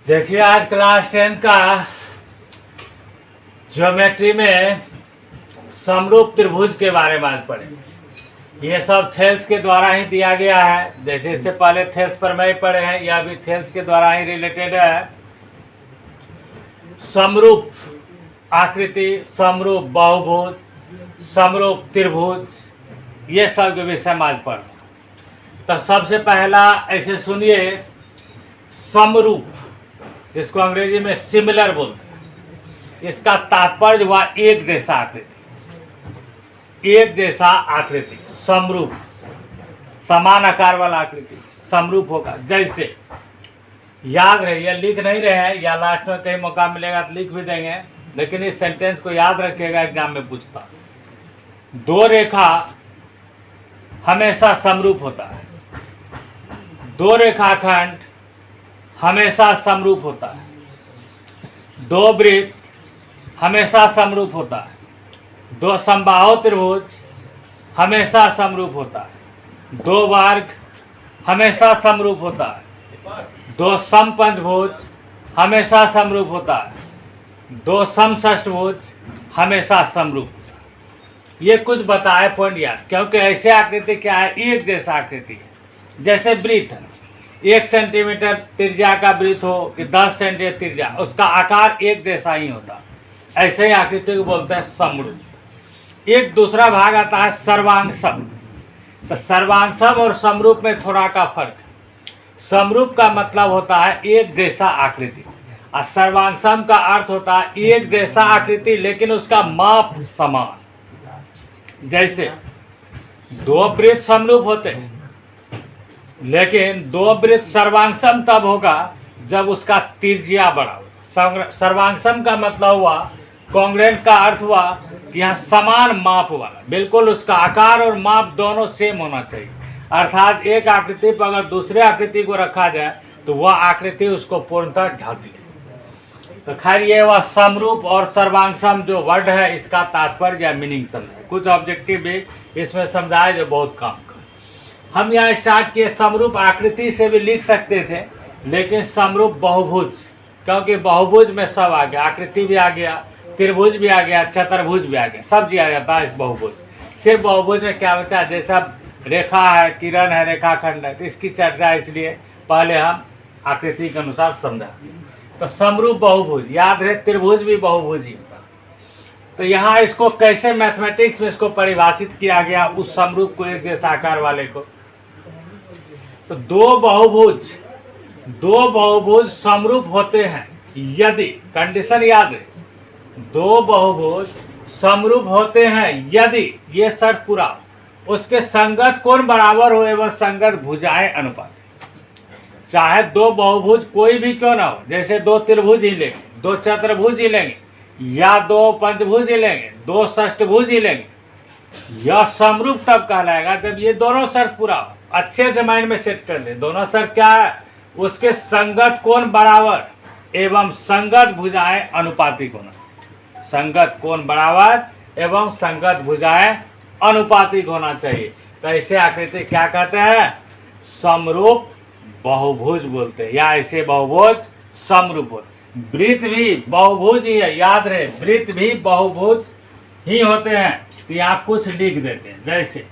देखिए, आज क्लास 10 का ज्योमेट्री में समरूप त्रिभुज के बारे में आज पढ़े। ये सब थेल्स के द्वारा ही दिया गया है। जैसे इससे पहले थेल्स प्रमेय पढ़े हैं, यह भी थेल्स के द्वारा ही रिलेटेड है। समरूप आकृति, समरूप बहुभुज, समरूप त्रिभुज, ये सब के विषय में आज पढ़। तो सबसे पहला ऐसे सुनिए, समरूप, जिसको अंग्रेजी में सिमिलर बोलते हैं, इसका तात्पर्य हुआ एक जैसा आकृति। एक जैसा आकृति समरूप, समान आकार वाला आकृति समरूप होगा। जैसे याद रहिए, लिख नहीं रहे हैं, या लास्ट में कहीं मौका मिलेगा तो लिख भी देंगे, लेकिन इस सेंटेंस को याद रखिएगा, एग्जाम में पूछता। दो रेखा हमेशा समरूप होता है। दो रेखाखंड हमेशा समरूप होता है। दो वृत्त हमेशा समरूप होता है। दो समबाहु त्रिभुज हमेशा समरूप होता है। दो वर्ग हमेशा समरूप होता है। दो समपंचभुज हमेशा समरूप होता है। दो समषष्ठभुज हमेशा समरूप होता है। ये कुछ बताए पॉइंट याद, क्योंकि ऐसे आकृति क्या है, एक जैसा आकृति है। जैसे वृत्त है, 1 सेंटीमीटर त्रिज्या का वृत्त हो कि 10 सेंटीमीटर त्रिज्या, उसका आकार एक जैसा ही होता। ऐसे ही आकृति को बोलते हैं समरूप। एक दूसरा भाग आता है सर्वांगसम। तो सर्वांगसम और समरूप में थोड़ा का फर्क। समरूप का मतलब होता है एक जैसा आकृति, और सर्वांगसम का अर्थ होता है एक जैसा आकृति लेकिन उसका माप समान। जैसे दो वृत्त समरूप होते हैं, लेकिन दो वृत्त सर्वांगसम तब होगा जब उसका त्रिज्या बड़ा होगा। सर्वांगसम का मतलब हुआ, कॉन्ग्रुएंट का अर्थ हुआ कि यहाँ समान माप वाला, बिल्कुल उसका आकार और माप दोनों सेम होना चाहिए। अर्थात एक आकृति पर अगर दूसरे आकृति को रखा जाए तो वह आकृति उसको पूर्णतः ढक ले। तो खैर, ये वह समरूप और सर्वांगसम जो वर्ड है, इसका तात्पर्य या मीनिंग समझे। कुछ ऑब्जेक्टिव भी इसमें समझाए जो बहुत काम कर। हम यहाँ स्टार्ट किए, समरूप आकृति से भी लिख सकते थे, लेकिन समरूप बहुभुज, क्योंकि बहुभुज में सब आ गया, आकृति भी आ गया, त्रिभुज भी आ गया, चतुर्भुज भी आ गया, सब जी आ जाता है इस बहुभुज। सिर्फ बहुभुज में क्या बचा, जैसा रेखा है, किरण है, रेखाखंड है, तो इसकी चर्चा इसलिए पहले हम आकृति के अनुसार समझा। तो समरूप बहुभुज, याद रहे त्रिभुज भी बहुभुज ही होता। तो यहाँ इसको कैसे मैथमेटिक्स में इसको परिभाषित किया गया, उस समरूप को एक जैसा आकार वाले को। तो दो बहुभुज समरूप होते हैं यदि, कंडीशन याद है, दो बहुभुज समरूप होते हैं यदि ये शर्त पूरा हो, उसके संगत कोण बराबर हो एवं संगत भुजाएं अनुपात। चाहे दो बहुभुज कोई भी क्यों ना हो, जैसे दो त्रिभुज ही लेंगे, दो चतुर्भुज ही लेंगे, या दो पंचभुज ही लेंगे, दो षष्ठभुज ही लेंगे, यह समरूप तब कहलाएगा जब ये दोनों शर्त पूरा हो। अच्छे से माइंड में सेट कर ले, दोनों शर्त क्या है, उसके संगत कोण बराबर एवं संगत भुजाएं अनुपातिक होना। संगत कोण बराबर एवं संगत भुजाएं अनुपातिक होना चाहिए। तो ऐसे आकृति क्या कहते हैं, समरूप बहुभुज बोलते हैं, या ऐसे बहुभुज समरूप होते। वृत्त भी बहुभुज ही है, याद रहे, वृत्त भी बहुभुज ही होते हैं। तो यहाँ कुछ लिख देते हैं, जैसे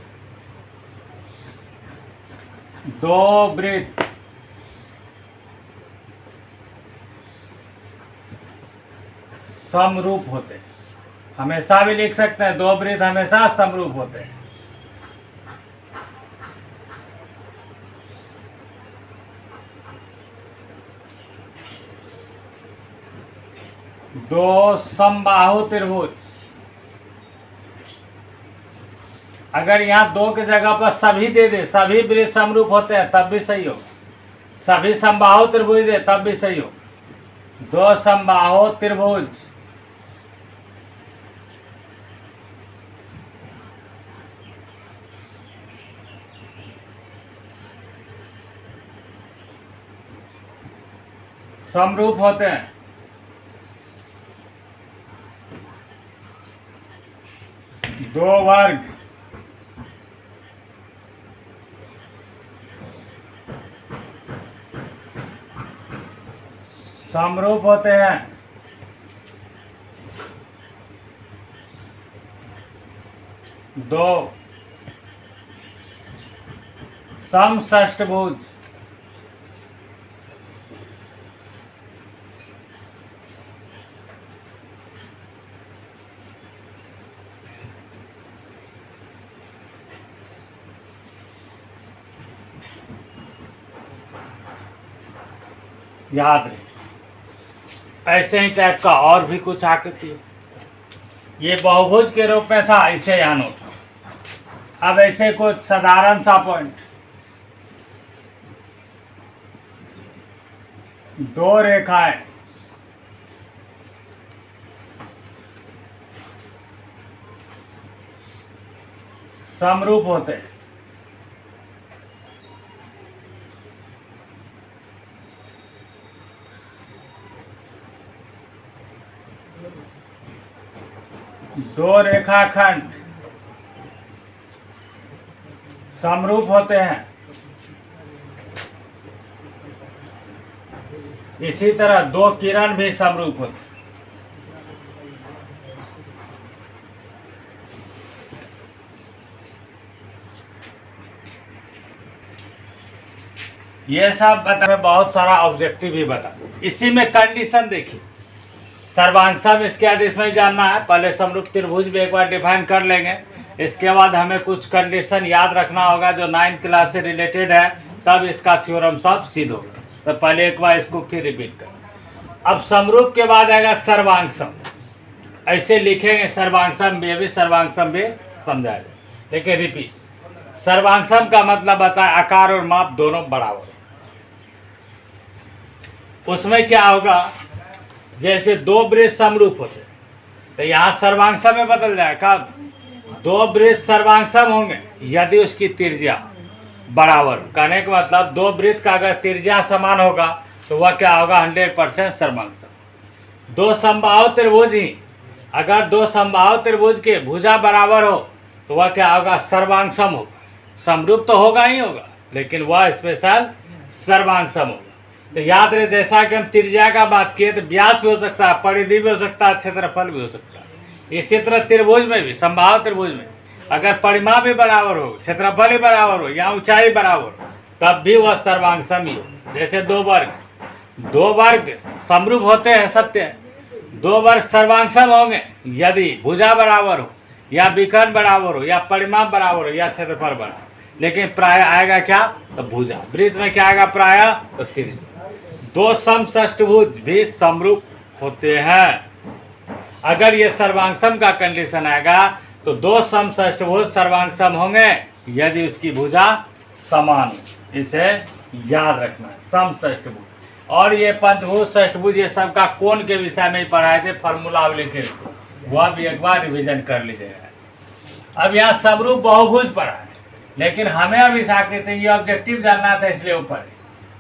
दो वृत्त समरूप होते हैं, हमेशा भी लिख सकते हैं, दो वृत्त हमेशा समरूप होते हैं। दो समबाहु त्रिभुज, अगर यहाँ दो की जगह पर सभी दे दे, सभी वृत्त समरूप होते हैं तब भी सही हो। सभी समबाहु त्रिभुज दे तब भी सही हो। दो समबाहु त्रिभुज समरूप होते हैं। दो वर्ग समरूप होते हैं। दो समषष्ठभुज। याद रहे, ऐसे ही टाइप का और भी कुछ आकृति है। ये बहुभुज के रूप में था, इसे यहाँ नोट। अब ऐसे कुछ साधारण सा पॉइंट, दो रेखाएं समरूप होते हैं। दो रेखाखंड समरूप होते हैं। इसी तरह दो किरण भी समरूप होते हैं। ये सब बता, बहुत सारा ऑब्जेक्टिव भी बता। इसी में कंडीशन देखिए, सर्वांगसम इसके बाद इसमें जानना है। पहले समरूप त्रिभुज भी एक बार डिफाइन कर लेंगे, इसके बाद हमें कुछ कंडीशन याद रखना होगा जो 9th क्लास से रिलेटेड है, तब इसका थ्योरम सब सिद्ध होगा। तो पहले एक बार इसको फिर रिपीट कर। अब समरूप के बाद आएगा सर्वांगसम, ऐसे लिखेंगे सर्वांगसम भी सर्वांगसम भी समझाएगा। लेकिन रिपीट, सर्वांगसम का मतलब आता है आकार और माप दोनों बराबर। उसमें क्या होगा, जैसे दो वृत्त समरूप होते तो यहाँ सर्वांगसम में बदल जाएगा। दो वृत्त सर्वांगसम होंगे यदि उसकी त्रिज्या बराबर। कहने का मतलब दो वृत्त का अगर त्रिज्या समान होगा तो वह क्या होगा, 100% सर्वांगसम। दो समबाहु त्रिभुज ही, अगर दो समबाहु त्रिभुज के भुजा बराबर हो तो वह क्या होगा, सर्वांगसम होगा। समरूप तो होगा ही होगा, लेकिन वह स्पेशल सर्वांगसम होगा। तो याद रहे, जैसा कि हम त्रिज्या का बात किए तो व्यास भी हो सकता है, परिधि भी हो सकता है, क्षेत्रफल भी हो सकता है। इसी तरह त्रिभुज में भी, समबाहु त्रिभुज में अगर परिमाण भी बराबर हो, क्षेत्रफल भी बराबर हो या ऊंचाई बराबर हो, तब भी वह सर्वांगसम ही हो। जैसे दो वर्ग समरूप होते हैं, सत्य है। दो वर्ग सर्वांगसम होंगे यदि भुजा बराबर हो या विकर्ण बराबर हो या परिमाण बराबर हो या क्षेत्रफल बराबर। लेकिन प्राय आएगा क्या, तो भुजा। वृत्त में क्या आएगा, प्राय तो त्रिज्या। दो समषष्ठभुज भी समरूप होते हैं। अगर ये सर्वांगसम का कंडीशन आएगा तो दो समषष्ठभुज सर्वांगसम होंगे यदि उसकी भुजा समान हो। इसे याद रखना है, समषष्ठभुज। और ये पंचभुज, षष्ठभुज, ये सब का कोण के विषय में ही पढ़ाए थे, फॉर्मूला लिखे, वह भी एक बार रिवीजन कर लीजिएगा। अब यहाँ समरूप बहुभुज पढ़ा है, लेकिन हमें अब इस आकृति ये ऑब्जेक्टिव जानना था, इसलिए ऊपर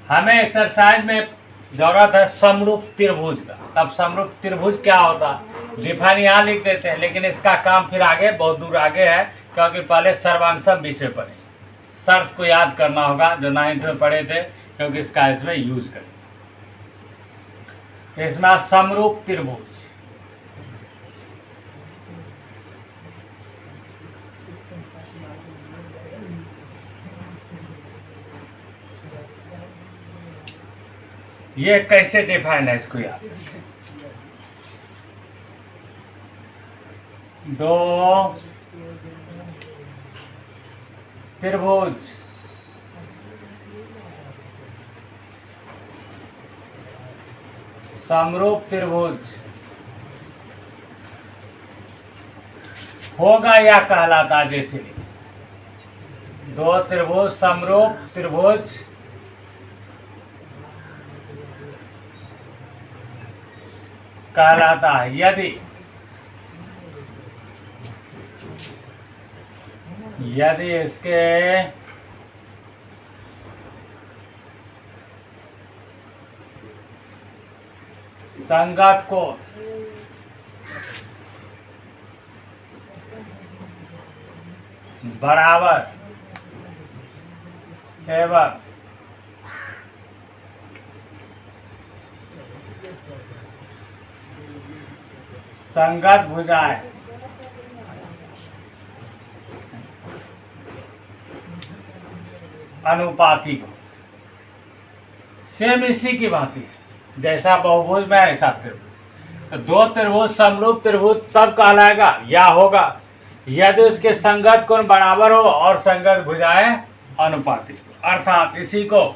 हमें एक्सरसाइज में जरूरत है समरूप त्रिभुज का। तब समरूप त्रिभुज क्या होता है डिफाइन यहाँ लिख देते हैं, लेकिन इसका काम फिर आगे बहुत दूर आगे है, क्योंकि पहले सर्वांगसम पीछे पढ़े। शर्त को याद करना होगा जो 9th में पढ़े थे, क्योंकि इसका इसमें यूज करें। इसमें समरूप त्रिभुज, ये कैसे डिफाइन है इसको याद। दो त्रिभुज समरूप त्रिभुज होगा या कहलाता, जैसे दो त्रिभुज समरूप त्रिभुज कहलाता है यदि इसके संगत को बराबर एवं संगत भुजाएं अनुपातिक हो। सेम इसी की भांति जैसा बहुभुज में ऐसा त्रिभुज। तो दो त्रिभुज समरूप त्रिभुज तब कहलाएगा या होगा यदि उसके संगत कोण बराबर हो और संगत भुजाएं अनुपातिक हो। अर्थात इसी को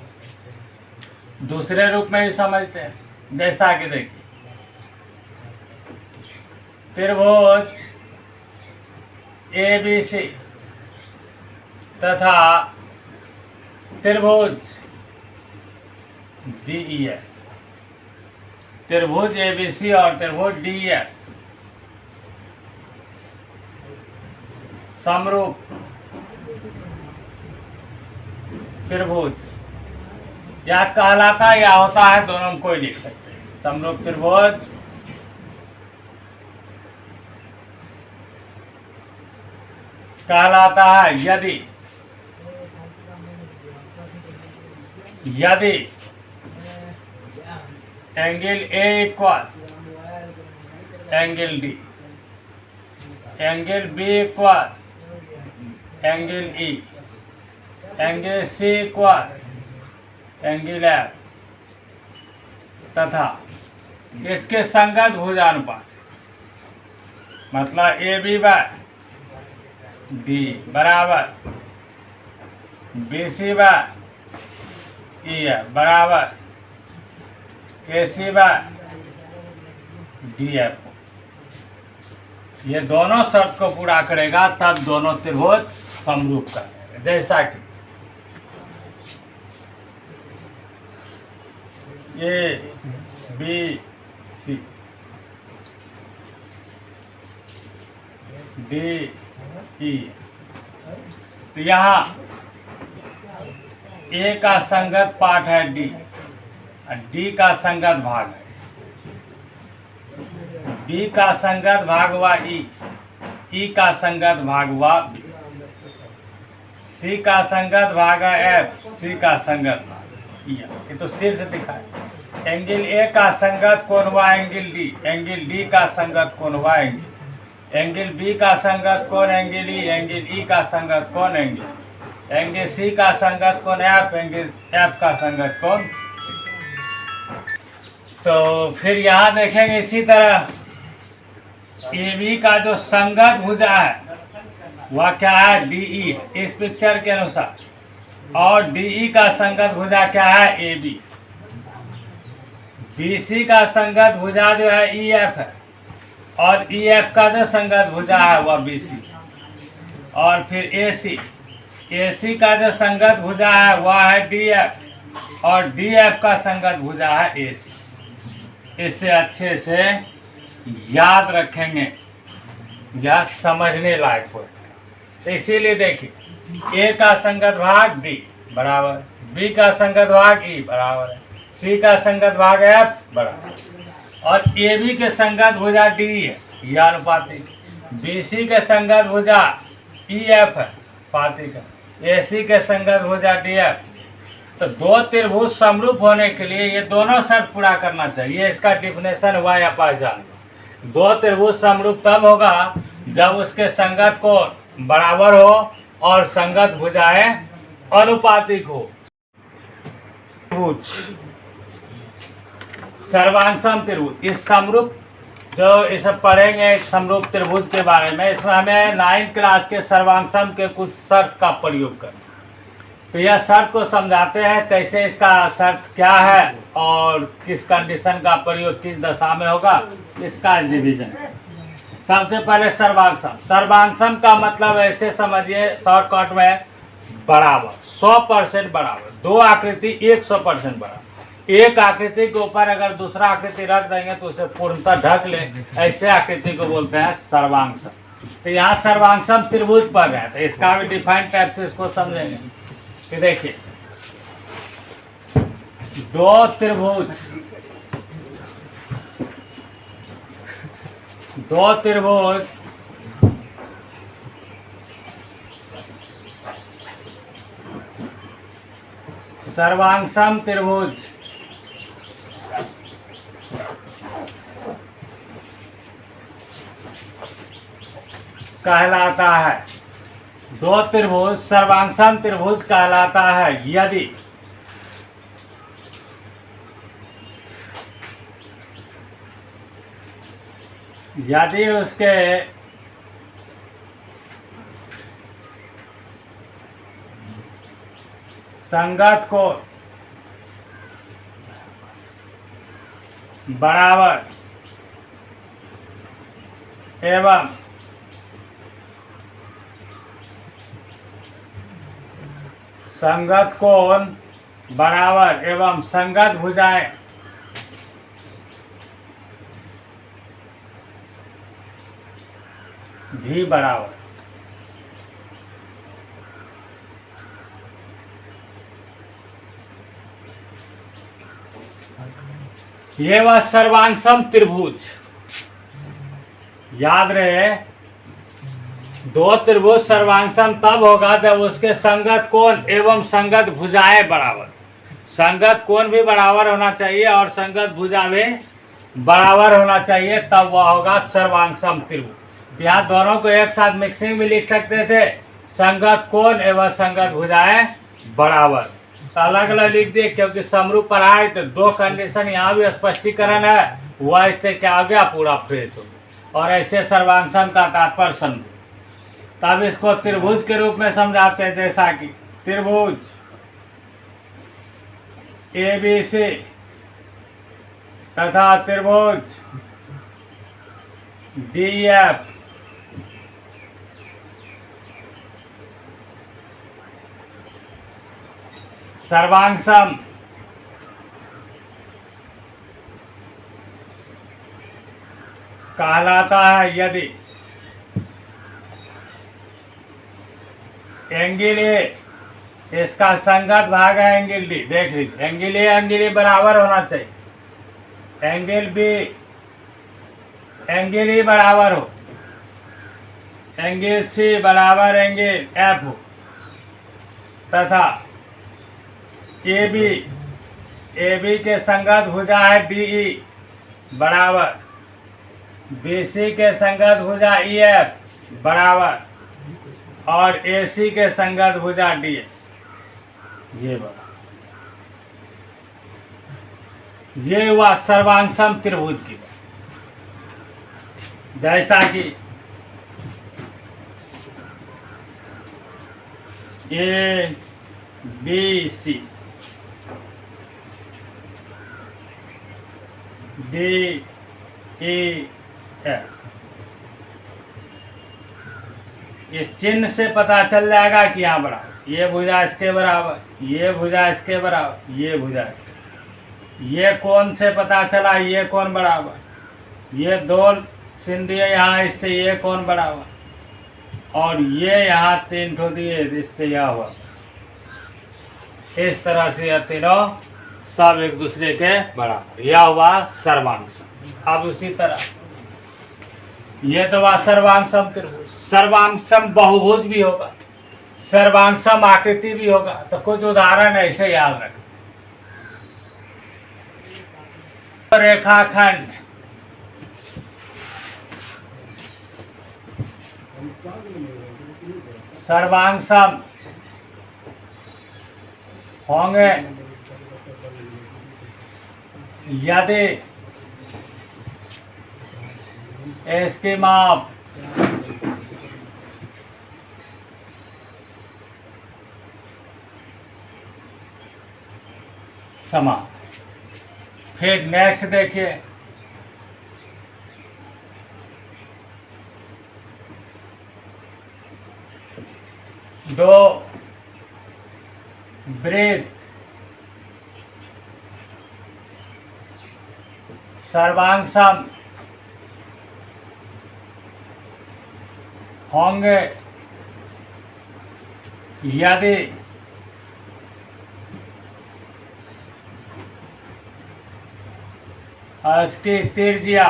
दूसरे रूप में भी समझते हैं, जैसा कि देखिए त्रिभुज ABC तथा त्रिभुज DEF, त्रिभुज ABC और त्रिभुज DEF समरूप त्रिभुज या कहलाता या होता है, दोनों में कोई लिख सकते हैं। समरूप त्रिभुज कहलाता है यदि angle A equal angle D, angle B equal angle E, angle C equal angle F तथा इसके संगत भुजानुपात, मतलब AB बाय D बराबर BC बाय EF बराबर AC बाय DF। ये दोनों शर्त को पूरा करेगा तब दोनों त्रिभुज समरूप करेंगे। जैसा कि ABC DE, तो यहाँ A का संगत पार्ट है D और D का संगत भाग है, B का संगत भाग हुआ E का संगत भाग हुआ B, C का संगत भाग है F, C का संगत भाग E। ये तो सिर से दिखा है। एंगल A का संगत कोण हुआ एंगल D, एंगल D का संगत कोण हुआ एंगल B का संगत कोण एंगल E, एंगल E का संगत कोण एंगल C का संगत कोण F, एंगल F का संगत कोण। तो फिर यहाँ देखेंगे इसी तरह AB का जो संगत भुजा है वह क्या है DE, इस पिक्चर के अनुसार, और DE का संगत भुजा क्या है AB। BC का संगत भुजा जो है EF है और EF का जो संगत भुजा है वह BC, और फिर AC का जो संगत भुजा है वह है DF और DF का संगत भुजा है AC। इसे अच्छे से याद रखेंगे, यह समझने लायक हो। तो इसीलिए देखिए A का संगत भाग D बराबर, B का संगत भाग E बराबर है, C का संगत भाग F बराबर, और AB के संगत भुजा D है, यह अनुपातिक। BC के संगत भुजा EF है, पातिक है। AC के संगत भुजा DF। तो दो त्रिभुज समरूप होने के लिए ये दोनों शर्त पूरा करना चाहिए। इसका डिफिनेशन हुआ या पहचान। दो त्रिभुज समरूप तब होगा जब उसके संगत कोण बराबर हो और संगत भुजाएं अनुपातिक हो। त्रिभुज सर्वांगसम त्रिभुज, इस समरूप जो इसे पढ़ेंगे समरूप त्रिभुज के बारे में, इसमें हमें 9th क्लास के सर्वांगसम के कुछ शर्त का प्रयोग करना। तो यह शर्त को समझाते हैं कैसे इसका शर्त क्या है और किस कंडीशन का प्रयोग किस दशा में होगा, इसका डिवीजन। सबसे पहले सर्वांगसम। सर्वांगसम का मतलब ऐसे समझिए शॉर्टकट में, बराबर 100% बराबर, दो आकृति 100% बराबर। एक आकृति के ऊपर अगर दूसरा आकृति रख देंगे तो उसे पूर्णतः ढक ले, ऐसे आकृति को बोलते हैं सर्वांगसम। तो यहाँ सर्वांगसम त्रिभुज पढ़ रहे हैं तो इसका भी डिफाइंड टाइप से इसको समझेंगे। तो देखिए दो त्रिभुज सर्वांगसम त्रिभुज कहलाता है, दो त्रिभुज सर्वांगसम त्रिभुज कहलाता है यदि उसके संगत को बराबर एवं संगत कोण बराबर एवं संगत भुजाएं भी बराबर। ये वह सर्वांगसम त्रिभुज, याद रहे, दो त्रिभुज सर्वांगसम तब होगा जब उसके संगत कोण एवं संगत भुजाएं बराबर। संगत कोण भी बराबर होना चाहिए और संगत भुजा भी बराबर होना चाहिए, तब वह होगा सर्वांगसम त्रिभुज। यहाँ दोनों को एक साथ मिक्सिंग भी लिख सकते थे, संगत कोण एवं संगत भुजाएं बराबर। अलग अलग लिख दिए क्योंकि समरूप पढ़ा है तो दो कंडीशन यहाँ भी स्पष्टीकरण है, वह इससे क्या हो गया, पूरा फ्रेश हो गया। और ऐसे सर्वांगसम का तात्पर्य समझो, तब इसको त्रिभुज के रूप में समझाते हैं, जैसा कि त्रिभुज ABC तथा त्रिभुज DF सर्वांगसम कहलाता है यदि एंगल ए, इसका संगत भाग है एंगल डी। देख लीजिए, एंगल ए बराबर होना चाहिए, एंगल बी एंगल ई बराबर हो, एंगल सी बराबर एंगल एफ हो, तथा ए बी के संगत भुजा है DE बराबर, BC के संगत भुजा EF बराबर और AC के संगत भुजा DF। ये हुआ सर्वांगसम त्रिभुज की, जैसा कि ABC DEF। इस चिन्ह से पता चल जाएगा कि यहाँ बराबर, ये भुजा इसके बराबर, ये भुजा इसके बराबर, ये भुजा इसके, ये कोण से पता चला ये कोण बराबर, ये दो सिंधी यहाँ, इससे ये कोण बराबर, और ये यहाँ 3 ठो दिए, इससे यह हुआ। इस तरह से यह तीनों सब एक दूसरे के बराबर, यह हुआ सर्वांगसम। अब उसी तरह ये तो हुआ सर्वांगसम त्रिभुज। सर्वांगसम बहुभुज भी होगा, सर्वांगसम आकृति भी होगा। तो कुछ उदाहरण ऐसे याद रखें। रेखाखंड सर्वांगसम होंगे यदि इसकी माप समान। फिर नेक्स्ट देखिए, दो वृत्त सर्वांगसम होंगे यदि इसकी त्रिज्या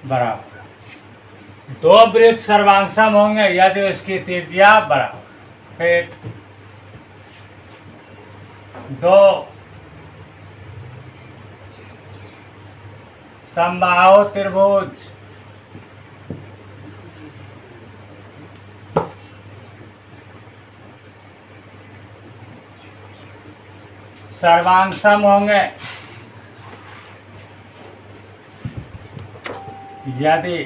बराबर। दो वृत्त सर्वांगसम होंगे यदि उसकी त्रिज्या बराबर। फिर दो समबाहु त्रिभुज सर्वांग सम होंगे यदि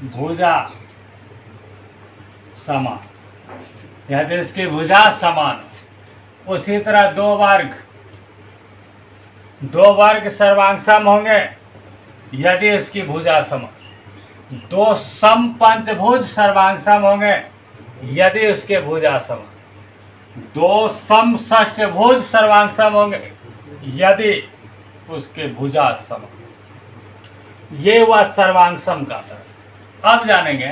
भुजा समान, यदि इसकी भुजा समान। उसी तरह दो वर्ग सर्वांग सम होंगे यदि इसकी भुजा समान। दो सम पंचभुज सर्वांग सम होंगे यदि उसके भुजा समान। दो सम षष्ठभुज सर्वांग सम होंगे यदि उसके भुजा समान। ये हुआ सर्वांग सम का तरह। अब जानेंगे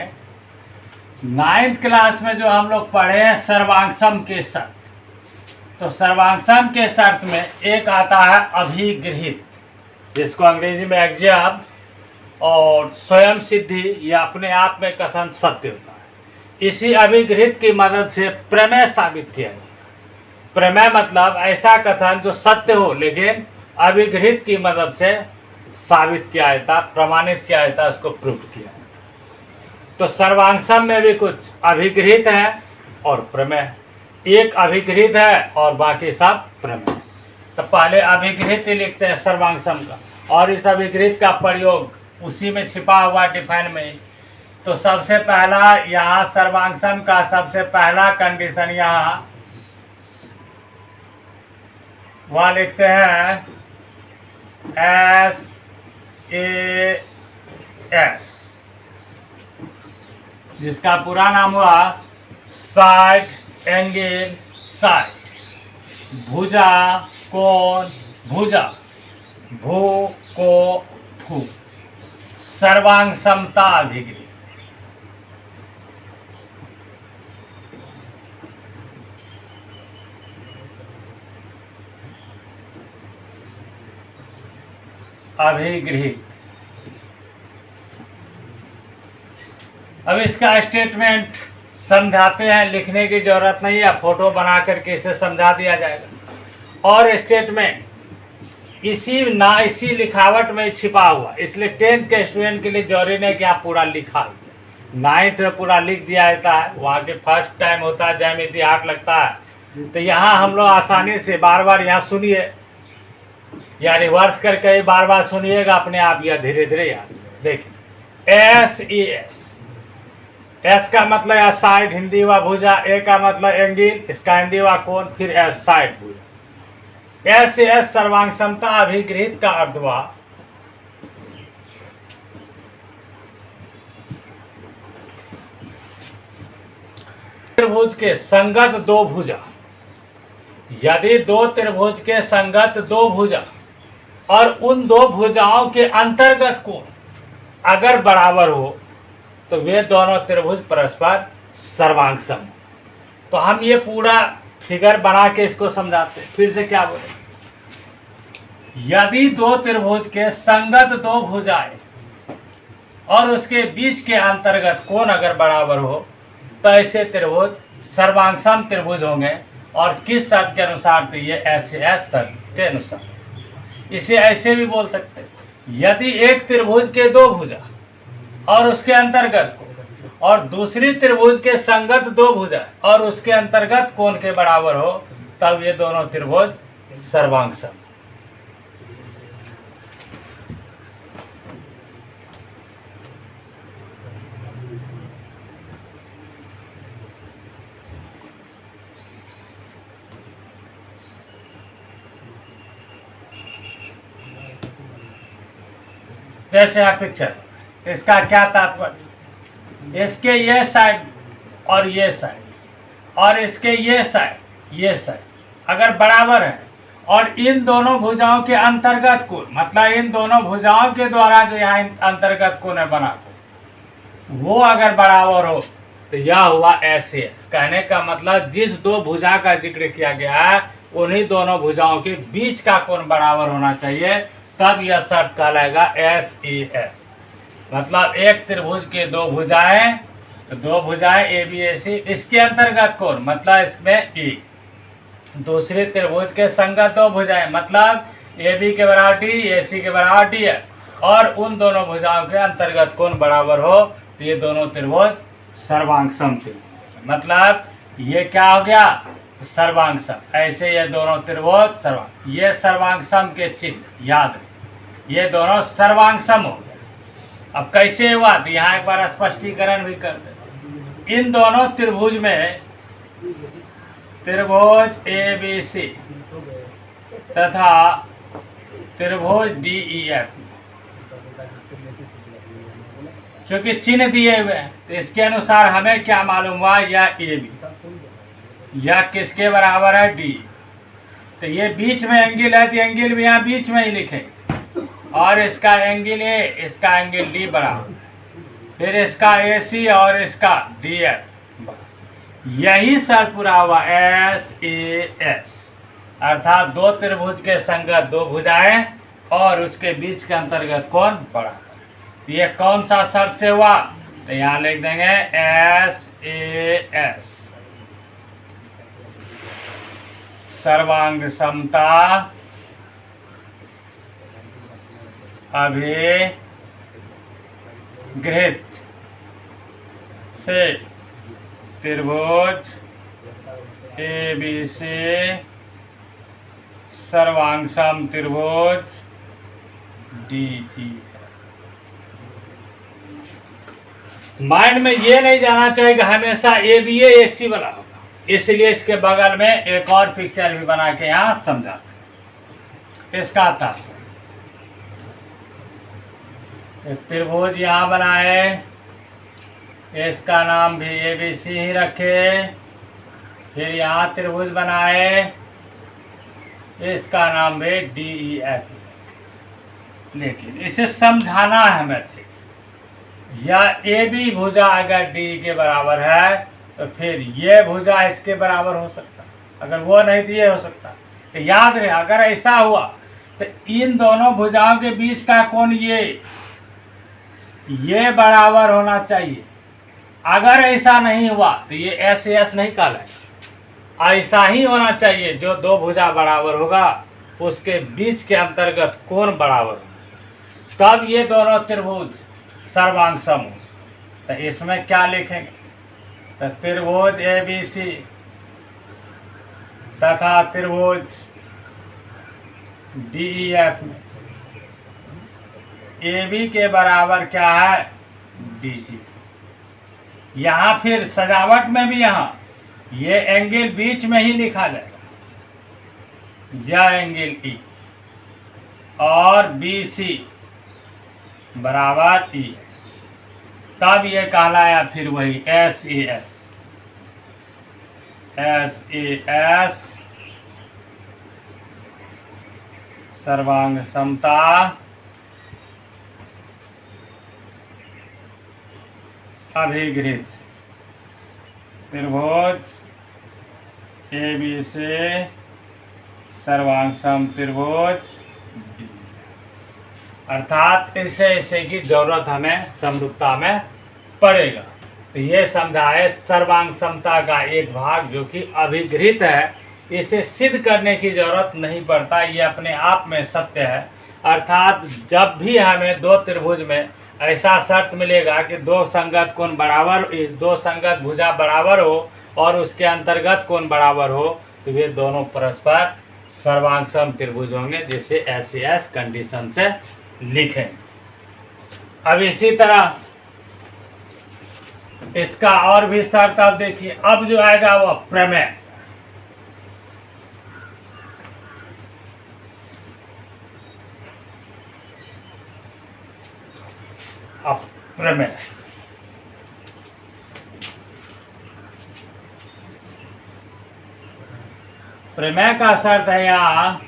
9th क्लास में जो हम लोग पढ़े हैं सर्वांग सम के शर्त। तो सर्वांग सम के शर्त में एक आता है अभिगृहित, जिसको अंग्रेजी में एक्जियम और स्वयं सिद्धि या अपने आप में कथन सत्य होता है। इसी अभिगृहित की मदद से प्रमेय साबित किया जाता है। प्रमेय मतलब ऐसा कथन जो सत्य हो लेकिन अभिगृहित की मदद से साबित किया जाता, प्रमाणित किया जाता, उसको प्रूव किया। तो सर्वांग सम में भी कुछ अभिगृहित है और प्रमेय। एक अभिगृहित है और बाकी सब प्रमेय। तो पहले अभिगृहित ही लिखते हैं सर्वांग सम का, और इस अभिगृहित का प्रयोग उसी में छिपा हुआ डिफाइन में। तो सबसे पहला यहाँ सर्वांग सम का सबसे पहला कंडीशन यहाँ वह लिखते हैं SAS, जिसका पूरा नाम हुआ साइड एंगल साइड। भुजा कोण भुजा, भू को भू, सर्वांग समता अभिगृहित। अभिगृहित। अब इसका स्टेटमेंट समझाते हैं, लिखने की जरूरत नहीं है, फोटो बना करके इसे समझा दिया जाएगा। और स्टेटमेंट इसी लिखावट में छिपा हुआ, इसलिए 10th के स्टूडेंट के लिए जरूरी नहीं कि आप पूरा लिखा। 9th में पूरा लिख दिया जाता है, वहाँ के फर्स्ट टाइम होता है, ज्यामिति हार्ड लगता है। तो यहाँ हम लोग आसानी से बार बार यहाँ सुनिए या रिवर्स करके बार बार सुनिएगा, अपने आप या धीरे धीरे याद। देखिए SAS, एस का मतलब या साइड हिंदी व भुजा, ए का मतलब एंगल, इसका हिंदी व कोण, फिर एस साइड भुजा। SAS सर्वांग समता अभिगृहित का अर्थ हुआ त्रिभुज के संगत दो भुजा। यदि दो त्रिभुज के संगत दो भुजा और उन दो भुजाओं के अंतर्गत कोण अगर बराबर हो तो वे दोनों त्रिभुज परस्पर सर्वांग सम। तो हम ये पूरा फिगर बना के इसको समझाते हैं। फिर से क्या बोले, यदि दो त्रिभुज के संगत दो भुजाएं और उसके बीच के अंतर्गत कोण अगर बराबर हो तो ऐसे त्रिभुज सर्वांग सम त्रिभुज होंगे। और किस शर्त के अनुसार? तो ये SAS शर्त के अनुसार। इसे ऐसे भी बोल सकते हैं, यदि एक त्रिभुज के दो भुजा और उसके अंतर्गत कोण और दूसरी त्रिभुज के संगत दो भुजा और उसके अंतर्गत कोण के बराबर हो तब ये दोनों त्रिभुज सर्वांग सम। जैसे आप पिक्चर, इसका क्या तात्पर्य? इसके ये साइड और ये साइड और इसके ये साइड अगर बराबर है और इन दोनों भुजाओं के अंतर्गत कोण, मतलब इन दोनों भुजाओं के द्वारा जो यहाँ अंतर्गत कोण है बना वो अगर बराबर हो तो यह हुआ SAS। कहने का मतलब जिस दो भुजा का जिक्र किया गया है उन्हीं दोनों भुजाओं के बीच का कोण बराबर होना चाहिए, तब यह शर्त कहलाएगा SAS। मतलब एक त्रिभुज के दो भुजाएं, तो दो भुजाएं ABAC, इसके अंतर्गत कोण मतलब इसमें E। दूसरे त्रिभुज के संगत दो भुजाएं मतलब ए बी के बराबर डी, ए सी के बराबर डी है, और उन दोनों भुजाओं के अंतर्गत कोण बराबर हो तो ये दोनों त्रिभुज सर्वांग सम त्रिभुज। मतलब ये क्या हो गया, सर्वांग सम। ऐसे ये दोनों त्रिभुज सर्वांग, ये सर्वांग सम के चिन्ह याद रहे, ये दोनों सर्वांग सम हो गए। अब कैसे हुआ तो यहाँ एक बार स्पष्टीकरण भी कर दे। इन दोनों त्रिभुज में, त्रिभुज ए बी सी तथा त्रिभुज डी ई एफ, चूंकि चिन्ह दिए हुए हैं तो इसके अनुसार हमें क्या मालूम हुआ, या ए बी या किसके बराबर है, डी। तो ये बीच में एंगल है तो एंगल भी यहाँ बीच में ही लिखेंगे, और इसका एंगल ए, इसका एंगल डी बराबर, फिर इसका ए सी और इसका डी एफ। यही शर्त पूरा हुआ, एस ए एस, अर्थात दो त्रिभुज के संगत दो भुजाएं और उसके बीच के अंतर्गत कोण बराबर। तो ये कौन सा शर्त से हुआ, तो यहाँ लिख देंगे एस ए एस, सर्वांग समता अभिगृहित से त्रिभुज ए बी सी सर्वांग सम त्रिभुज डी ई। माइंड में ये नहीं जाना चाहिए कि हमेशा ए बी ए सी वाला होगा, इसलिए इसके बगल में एक और पिक्चर भी बना के यहाँ समझा। इसका था एक त्रिभुज यहाँ बनाए, इसका नाम भी ए बी सी ही रखे, फिर यहाँ त्रिभुज बनाए, इसका नाम भी डी ई एफ। लेकिन इसे समझाना है हमें अच्छे से। या ए बी भुजा अगर डी के बराबर है तो फिर ये भुजा इसके बराबर हो सकता, अगर वो नहीं तो ये हो सकता। तो याद रहे, अगर ऐसा हुआ तो इन दोनों भुजाओं के बीच का कोण ये बराबर होना चाहिए। अगर ऐसा नहीं हुआ तो ये एस एस नहीं कहलाएगा, ऐसा ही होना चाहिए, जो दो भुजा बराबर होगा उसके बीच के अंतर्गत कोण बराबर होगा, तब ये दोनों त्रिभुज सर्वांग सम हो। तो इसमें क्या लिखेंगे, तो त्रिभुज ए बी सी तथा त्रिभुज डी ई एफ में ए बी के बराबर क्या है, डी सी। यहाँ फिर सजावट में भी यहाँ ये एंगल बीच में ही लिखा जाएगा, यह एंगल ई, और बी सी बराबर ई, तब ये कहलाया फिर वही S A S. S A S सर्वांग समता अभिगृहित त्रिभुज ए बी से सर्वांग सम त्रिभुज डी। अर्थात इसे की जरूरत हमें समरूपता में पड़ेगा। तो ये समझाए सर्वांग समता का एक भाग जो कि अभिगृहित है, इसे सिद्ध करने की जरूरत नहीं पड़ता, ये अपने आप में सत्य है। अर्थात जब भी हमें दो त्रिभुज में ऐसा शर्त मिलेगा कि दो संगत कोण बराबर, दो संगत भुजा बराबर हो और उसके अंतर्गत कोण बराबर हो, तो वे दोनों परस्पर सर्वांग सम त्रिभुज होंगे, जिसे एस कंडीशन से लिखें। अब इसी तरह इसका और भी शर्त आप देखिए, अब जो आएगा वो प्रमेय। अब प्रमेय प्रमेय का शर्त है यहाँ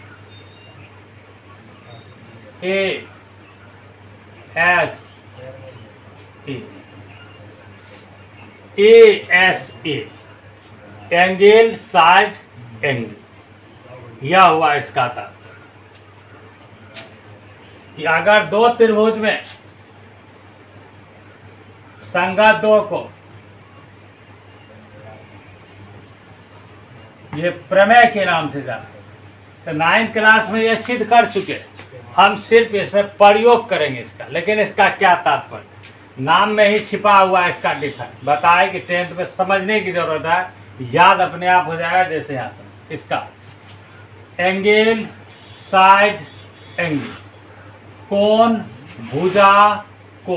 A S A angle side angle, यह हुआ इसका था कि अगर दो त्रिभुज में संगत दो को, ये प्रमेय के नाम से जाते हैं, तो 9th क्लास में ये सिद्ध कर चुके, हम सिर्फ इसमें प्रयोग करेंगे इसका। लेकिन इसका क्या तात्पर्य, नाम में ही छिपा हुआ है इसका डिफरेंस। बताए कि 10th में समझने की जरूरत है, याद अपने आप हो जाएगा जैसे यहाँ से। इसका एंगल, साइड एंगल, कोण, भुजा, को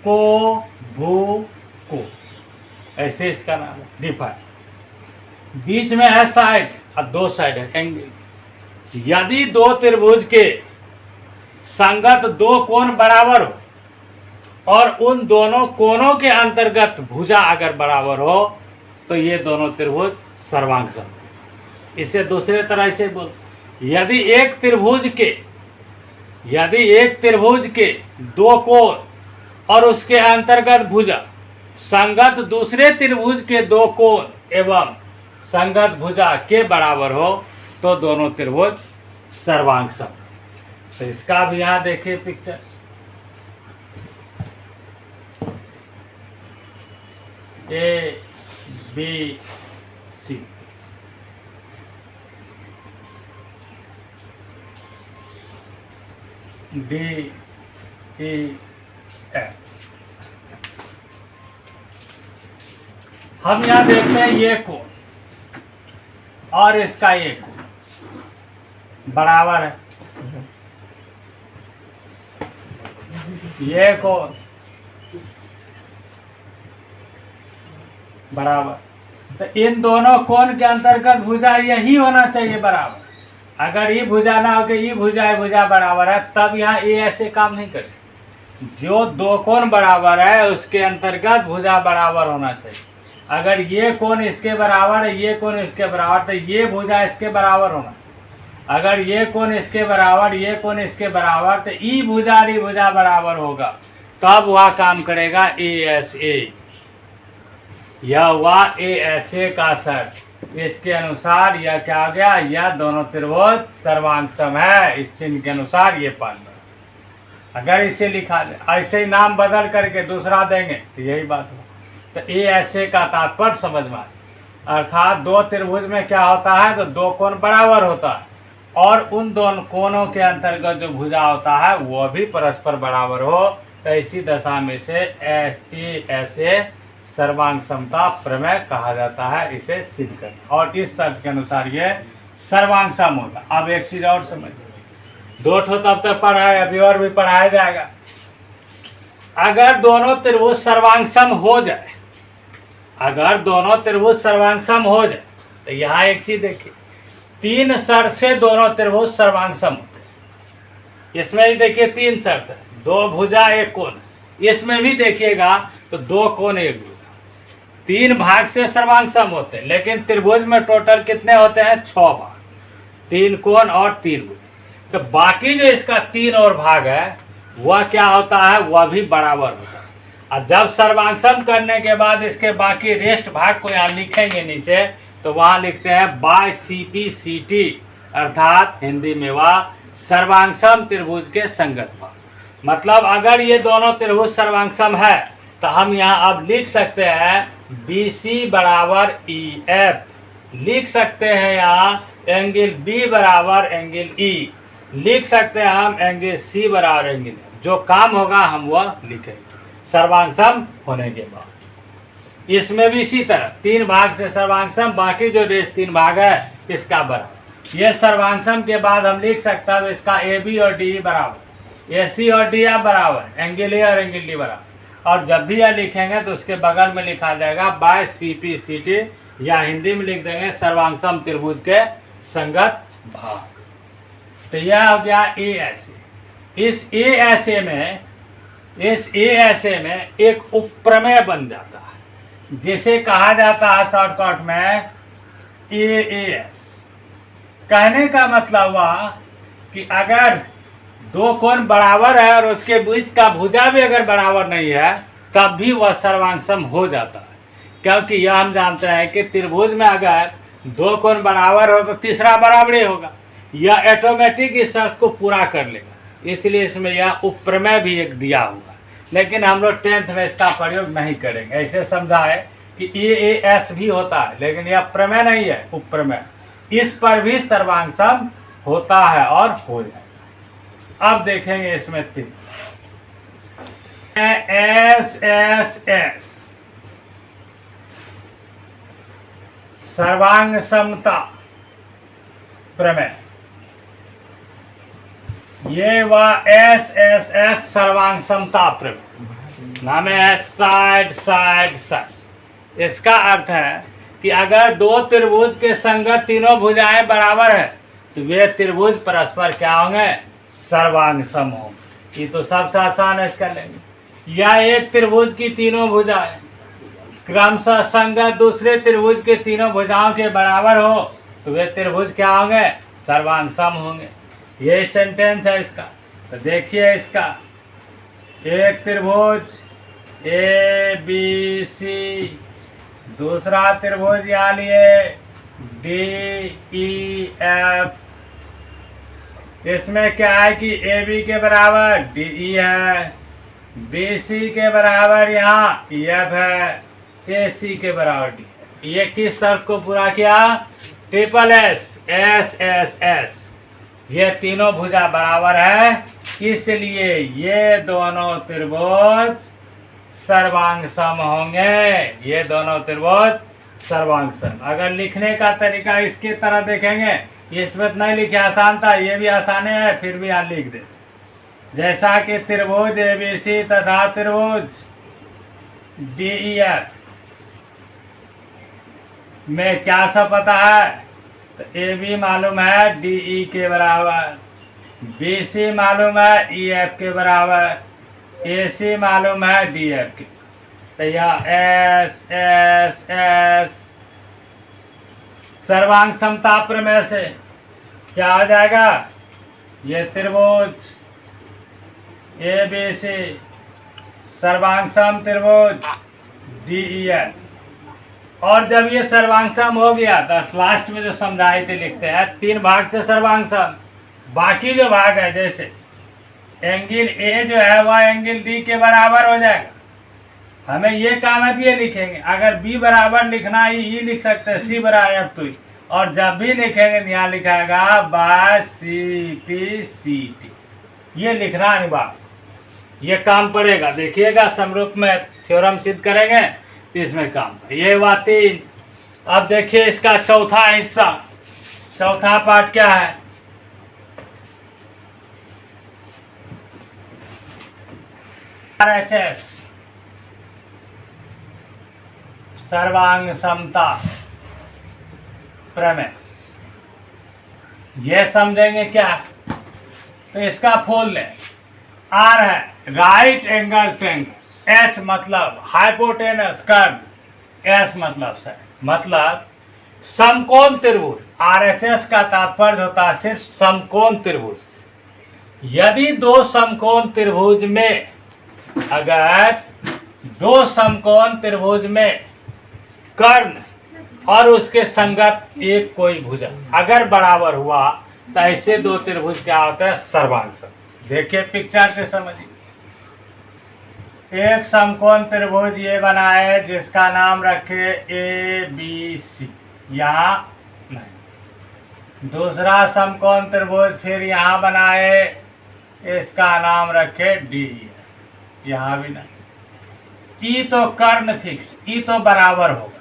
भू को, ऐसे इसका नाम है डिफाइन। बीच में है साइड और 2 साइड है एंगल। यदि 2 त्रिभुज के संगत 2 कोण बराबर हो और उन दोनों कोणों के अंतर्गत भुजा अगर बराबर हो तो ये दोनों त्रिभुज सर्वांग। इसे दूसरे तरह से बोल, यदि एक त्रिभुज के 2 कोण और उसके अंतर्गत भुजा संगत दूसरे त्रिभुज के 2 कोण एवं संगत भुजा के बराबर हो तो दोनों त्रिभुज सर्वांग। तो इसका भी यहाँ देखिए picture, A B C, D E F. हम यहाँ देखते हैं ये कोण और इसका ये कोण बराबर है, ये कोण बराबर। तो इन दोनों कोण के अंतर्गत भुजा यही होना चाहिए बराबर। अगर ये भुजा ना हो कि ये भुजा बराबर है, तब यहाँ ये ऐसे काम नहीं करे। जो 2 कोण बराबर है उसके अंतर्गत भुजा बराबर होना चाहिए। अगर ये कोण इसके बराबर है, ये कोण इसके बराबर, तो ये भुजा इसके बराबर होना। अगर ये कोण इसके बराबर, ये कोण इसके बराबर, तो ई भुजा बराबर होगा, तब वह काम करेगा ASA। यह हुआ ASA का शर्त। इसके अनुसार यह क्या आ गया, यह दोनों त्रिभुज सर्वांग सम है। इस चिन्ह के अनुसार ये पान। अगर इसे लिखा दे, ऐसे ही नाम बदल करके दूसरा देंगे तो यही बात हो। तो ASA का तात्पर्य समझ में, अर्थात 2 त्रिभुज में क्या होता है, तो 2 कोण बराबर होता है और उन दोनों कोणों के अंतर्गत जो भुजा होता है वह भी परस्पर बराबर हो। तो इसी दशा में से ASA सर्वांग समता प्रमेय कहा जाता है। इसे सिद्ध करना, और इस तर्क के अनुसार ये सर्वांग सम होता। अब एक चीज और समझ, 2 ठो तब तक पढ़ा है, अभी और भी पढ़ाया जाएगा। अगर दोनों त्रिभुज सर्वांग सम हो जाए, अगर दोनों त्रिभुज सर्वांग सम हो जाए, तो यहाँ एक चीज देखिए, 3 शर्त से दोनों त्रिभुज सर्वांग सम होते हैं। इसमें भी देखिए 3 शर्त है, 2 भुजा 1 कोण। इसमें भी देखिएगा तो 2 कोण 1 भुजा, 3 भाग से सर्वांग सम होते हैं। लेकिन त्रिभुज में टोटल कितने होते हैं, 6 भाग, 3 कोण और 3 भुजा। तो बाकी जो इसका 3 और भाग है वह क्या होता है, वह भी बराबर होता है। और जब सर्वांग सम करने के बाद इसके बाकी रेस्ट भाग को यहाँ लिखेंगे नीचे, तो वहाँ लिखते हैं बाय CPCT, अर्थात हिंदी में वह सर्वांग सम त्रिभुज के संगत भाग। मतलब अगर ये दोनों त्रिभुज सर्वांग सम है तो हम यहाँ अब लिख सकते हैं BC बराबर EF, लिख सकते हैं यहाँ एंगल B बराबर एंगल E, लिख सकते हैं हम एंगल C बराबर एंगल। जो काम होगा हम वह लिखेंगे सर्वांग सम होने के बाद। इसमें भी इसी तरह 3 भाग से सर्वांग सम, बाकी जो रेस्ट 3 भाग है इसका बराबर। ये सर्वांग सम के बाद हम लिख सकते हैं इसका AB और DE बराबर, AC और DF बराबर, एंगल A और एंगल D बराबर। और जब भी यह लिखेंगे तो उसके बगल में लिखा जाएगा बाय CPCT, या हिंदी में लिख देंगे सर्वांग सम त्रिभुज के संगत भाग। तो यह हो गया ASA। इस ASA में एक उपप्रमेय बन जाता है, जिसे कहा जाता है शॉर्टकट में AAS। कहने का मतलब हुआ कि अगर 2 कोण बराबर है और उसके बीच का भुजा भी अगर बराबर नहीं है, तब भी वह सर्वांग सम हो जाता है। क्योंकि यह हम जानते हैं कि त्रिभुज में अगर 2 कोण बराबर हो तो तीसरा बराबर ही होगा, यह ऑटोमेटिक इस शर्त को पूरा कर लेगा। इसलिए इसमें यह उपप्रमेय भी एक दिया हुआ है, लेकिन हम लोग 10th में इसका प्रयोग नहीं करेंगे। ऐसे समझा है कि AAS भी होता है, लेकिन यह प्रमेय नहीं है, उपप्रमेय। इस पर भी सर्वांग सम होता है और हो जाएगा। अब देखेंगे इसमें तीन एस एस एस सर्वांग समता प्रमेय। ये वह एस एस एस सर्वांग समता प्रमेय नाम है साइड साइड साइड। इसका अर्थ है कि अगर दो त्रिभुज के संगत तीनों भुजाएं बराबर है तो वे त्रिभुज परस्पर क्या होंगे, सर्वांग सम होंगे। ये तो सबसे आसान है, इसका लेंगे। या एक त्रिभुज की तीनों भुजाएं क्रमशः संगत दूसरे त्रिभुज के तीनों भुजाओं के बराबर हो तो वे त्रिभुज क्या होंगे, सर्वांग सम होंगे। यही सेंटेंस है इसका। तो देखिए इसका, एक त्रिभुज ए बी सी, दूसरा त्रिभुज यहाँ लिए डी ई एफ। इसमें क्या है कि ए बी के बराबर डी ई है, बी सी के बराबर यहाँ ई एफ है, ए सी के बराबर डी। ये किस शर्त को पूरा किया, triple S S S S. ये तीनों भुजा बराबर है, इसलिए ये दोनों त्रिभुज सर्वांग सम होंगे। ये दोनों त्रिभुज सर्वांग सम। अगर लिखने का तरीका इसकी तरह देखेंगे, इसमें नहीं लिखे आसान था, ये भी आसान है, फिर भी यहाँ लिख दे। जैसा कि त्रिभुज ए बी सी तथा त्रिभुज डी ई एफ में क्या सब पता है, तो ए बी मालूम है डी ई के बराबर, बी सी मालूम है ई एफ के बराबर, ए सी मालूम है डी एफ के। तो यह एस एस एस सर्वांग समता प्रमेय से क्या हो जाएगा, ये त्रिभुज ए बी सी सर्वांग सम त्रिभुज डी ई एफ। और जब ये सर्वांग सम हो गया तो लास्ट में जो समझाए थे लिखते हैं, तीन भाग से सर्वांग सम। बाकी जो भाग है, जैसे एंगल ए जो है वह एंगल डी के बराबर हो जाएगा। हमें ये काम है, ये लिखेंगे। अगर बी बराबर लिखना है ई लिख सकते हैं, सी बराबर तो ही। और जब भी लिखेंगे यहाँ लिखाएगा by C P C T. ये लिखना अनिवार्य, ये काम पड़ेगा। देखिएगा समरूप में थ्योरम सिद्ध करेंगे तो इसमें काम। ये हुआ तीन। अब देखिए इसका चौथा हिस्सा, चौथा पार्ट क्या है, RHS सर्वांग समता प्रमेय। ये समझेंगे क्या, तो इसका फुल ले आर है राइट एंगल ट्रायंगल, एच मतलब हाइपोटेनस कर्व, एस मतलब साइड, मतलब समकोण त्रिभुज। RHS का तात्पर्य होता है सिर्फ समकोण त्रिभुज। यदि दो समकोण त्रिभुज में, अगर दो समकोण त्रिभुज में कर्ण और उसके संगत एक कोई भुजा अगर बराबर हुआ तो ऐसे दो त्रिभुज क्या होता है, सर्वांग सम। देखिए पिक्चर से समझिए। एक समकोण त्रिभुज ये बनाए जिसका नाम रखे ए बी सी, यहाँ नहीं। दूसरा समकोण त्रिभुज फिर यहाँ बनाए, इसका नाम रखे डी, यहाँ भी नहीं। ई तो कर्ण फिक्स, ई तो बराबर होगा,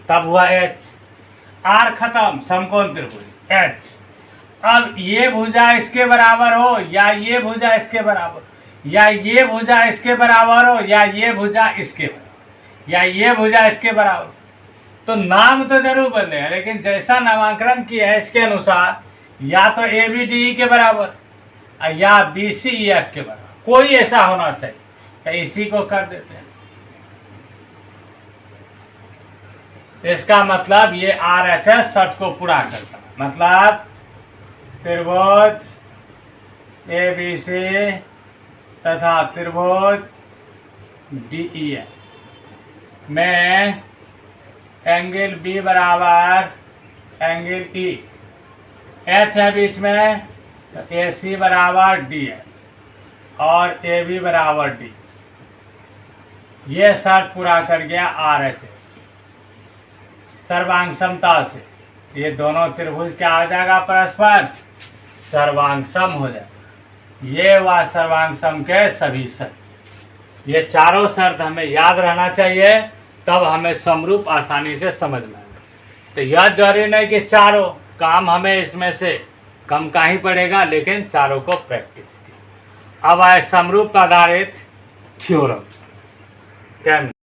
तब हुआ एच। आर खत्म, समकोण त्रिभुज एच। अब ये भुजा इसके बराबर हो या ये भुजा इसके बराबर, या ये भुजा इसके बराबर हो या ये भुजा इसके बराबर, या ये भुजा इसके बराबर, तो नाम तो जरूर बदलेगा, लेकिन जैसा नामांकन किया है इसके अनुसार या तो ए बी डी के बराबर या बी सी ई एफ के बराबर, कोई ऐसा होना चाहिए। तो इसी को कर देते हैं। इसका मतलब ये RHS शर्त को पूरा करता है। मतलब त्रिभुज ए बी सी तथा त्रिभुज डी ई एफ में एंगल बी बराबर एंगल ई, एच है बीच में, तो ए सी बराबर डी है और ए बी बराबर डी। ये शर्त पूरा कर गया RHS सर्वांग समता से। ये दोनों त्रिभुज क्या हो जाएगा, परस्पर सर्वांग सम हो जाए। ये व सर्वांग सम के सभी शर्त, ये चारों शर्त हमें याद रहना चाहिए, तब हमें समरूप आसानी से समझ में आएगा। तो यह जरूरी नहीं कि चारों काम हमें इसमें से कम का ही पड़ेगा, लेकिन चारों को प्रैक्टिस की। अब आए समरूप आधारित थ्योरम। क्या